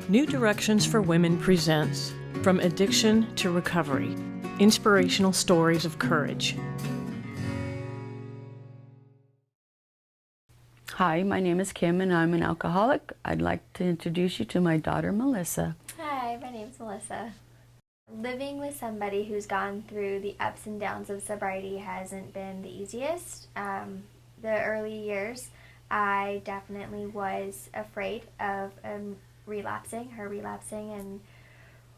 New Directions for Women presents From Addiction to Recovery, Inspirational Stories of Courage. Hi, my name is Kim and I'm an alcoholic. I'd like to introduce you to my daughter, Melissa. Hi, my name's Melissa. Living with somebody who's gone through the ups and downs of sobriety hasn't been the easiest. The early years, I definitely was afraid of her relapsing, and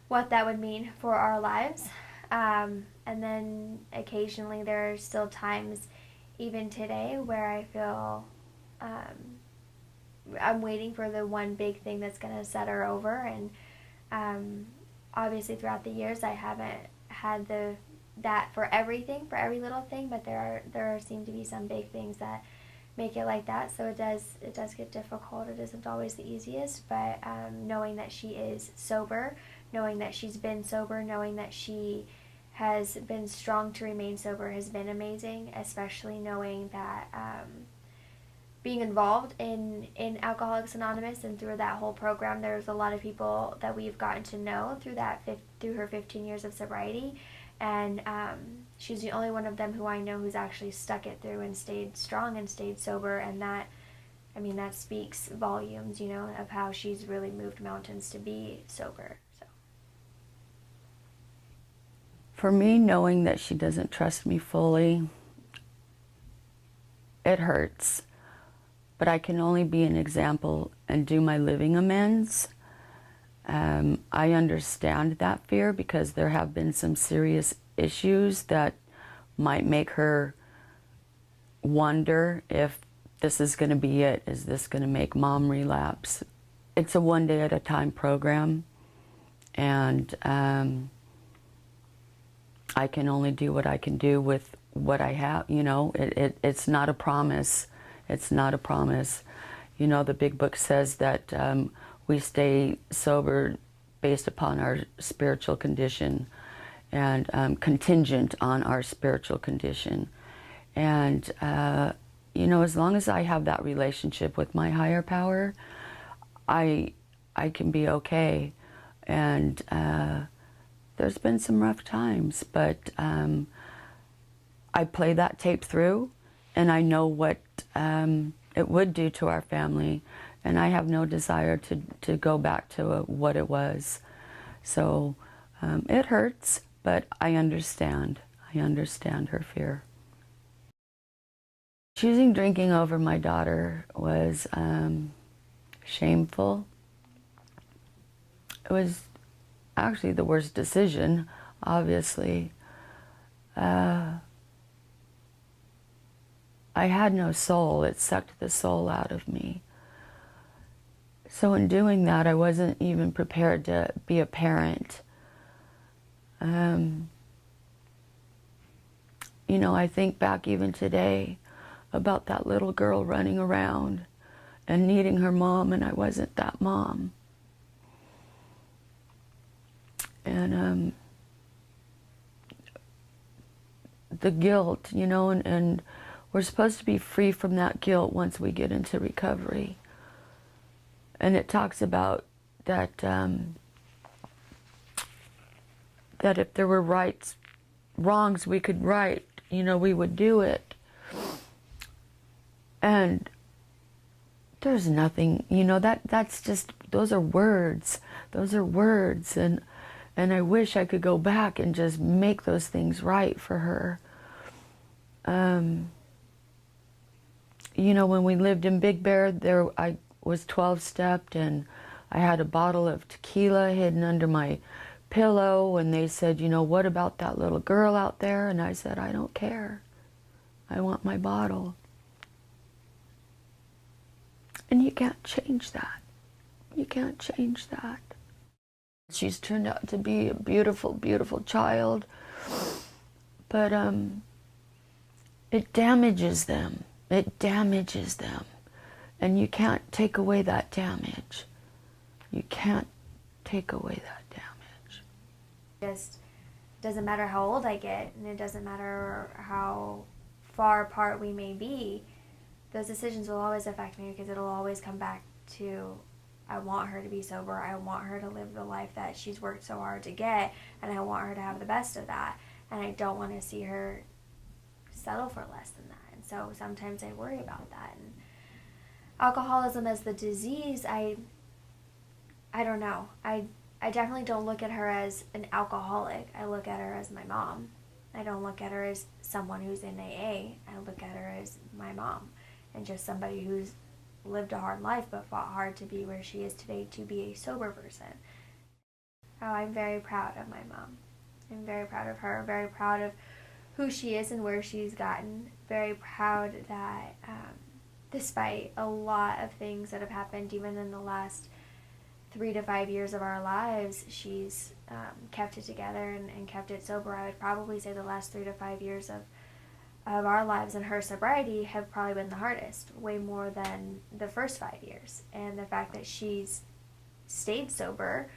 what that would mean for our lives. And then occasionally there are still times, even today, where I feel I'm waiting for the one big thing that's going to set her over. And obviously throughout the years I haven't had that for everything, for every little thing, but there seem to be some big things that make it like that. So it does get difficult. It isn't always the easiest, but knowing that she is sober, knowing that she's been sober, knowing that she has been strong to remain sober has been amazing, especially knowing that being involved in Alcoholics Anonymous and through that whole program, there's a lot of people that we've gotten to know through her 15 years of sobriety, and she's the only one of them who I know who's actually stuck it through and stayed strong and stayed sober, and that speaks volumes, of how she's really moved mountains to be sober. So For me, knowing that she doesn't trust me fully, it hurts. But I can only be an example and do my living amends. I understand that fear because there have been some serious issues that might make her wonder if this is going to be it. Is this going to make mom relapse? It's a one day at a time program, and I can only do what I can do with what I have. It's not a promise. It's not a promise. The big book says that we stay sober based upon our spiritual condition and contingent on our spiritual condition. And, as long as I have that relationship with my higher power, I can be okay. And there's been some rough times, but I play that tape through, and I know what it would do to our family, and I have no desire to go back to what it was. So it hurts, but I understand. I understand her fear. Choosing drinking over my daughter was shameful. It was actually the worst decision, obviously. I had no soul. It sucked the soul out of me. So in doing that, I wasn't even prepared to be a parent. I think back even today about that little girl running around and needing her mom, and I wasn't that mom. And the guilt, and we're supposed to be free from that guilt once we get into recovery. And it talks about that that if there were wrongs we could right, we would do it. And there's nothing, that's just, those are words. Those are words. And I wish I could go back and just make those things right for her. When we lived in Big Bear, I was 12-stepped, and I had a bottle of tequila hidden under my pillow, and they said, what about that little girl out there? And I said, I don't care. I want my bottle. And you can't change that. You can't change that. She's turned out to be a beautiful, beautiful child, but it damages them. It damages them. And you can't take away that damage. You can't take away that damage. just doesn't matter how old I get, and it doesn't matter how far apart we may be, those decisions will always affect me because it'll always come back to I want her to be sober. I want her to live the life that she's worked so hard to get, and I want her to have the best of that. And I don't want to see her settle for less than that. And so sometimes I worry about that. And alcoholism as the disease, I don't know. I definitely don't look at her as an alcoholic. I look at her as my mom. I don't look at her as someone who's in AA. I look at her as my mom, and just somebody who's lived a hard life but fought hard to be where she is today, to be a sober person. Oh, I'm very proud of my mom. I'm very proud of her, very proud of who she is and where she's gotten. Very proud that despite a lot of things that have happened, even in the last 3 to 5 years of our lives, she's kept it together and kept it sober. I would probably say the last 3 to 5 years of our lives and her sobriety have probably been the hardest, way more than the first 5 years. And the fact that she's stayed sober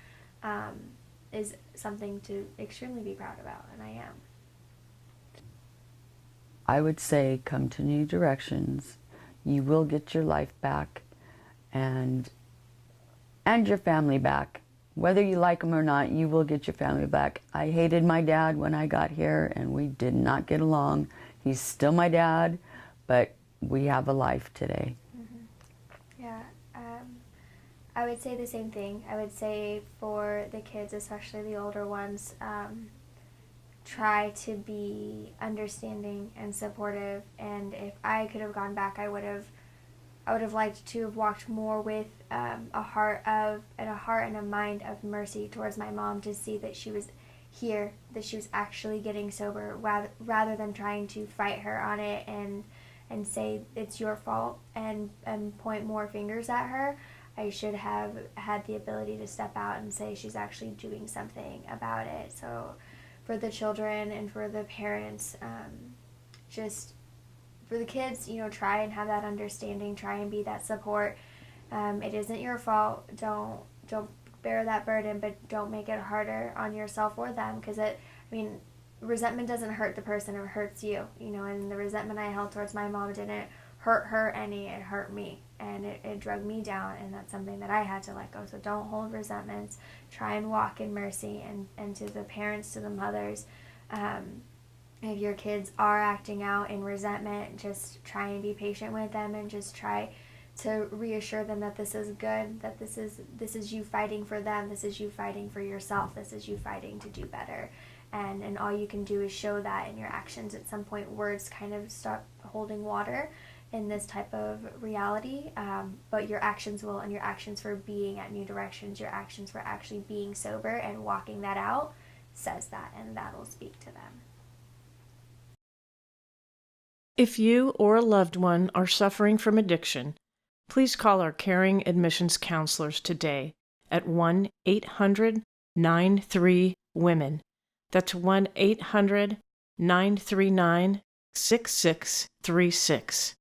is something to extremely be proud about, and I am. I would say come to New Directions. You will get your life back and your family back. Whether you like them or not, you will get your family back. I hated my dad when I got here, and we did not get along. He's still my dad, but we have a life today. Mm-hmm. Yeah, I would say the same thing. I would say for the kids, especially the older ones, try to be understanding and supportive. And if I could have gone back, I would have liked to have walked more with a heart and a mind of mercy towards my mom, to see that she was here, that she was actually getting sober, rather than trying to fight her on it and say it's your fault and point more fingers at her. I should have had the ability to step out and say she's actually doing something about it. So for the children and for the parents, just for the kids, try and have that understanding, try and be that support. It isn't your fault. Don't bear that burden, but don't make it harder on yourself or them, because resentment doesn't hurt the person, it hurts you, and the resentment I held towards my mom didn't hurt her any, it hurt me, and it drug me down, and that's something that I had to let go. So don't hold resentments, try and walk in mercy. And to the parents, to the mothers, if your kids are acting out in resentment, just try and be patient with them, and just try to reassure them that this is good, that this is you fighting for them, this is you fighting for yourself, this is you fighting to do better. And all you can do is show that in your actions. At some point, words kind of stop holding water in this type of reality, but your actions will, and your actions for being at New Directions, your actions for actually being sober and walking that out says that, and that will speak to them. If you or a loved one are suffering from addiction, please call our caring admissions counselors today at 1-800-93-WOMEN. That's 1-800-939-6636.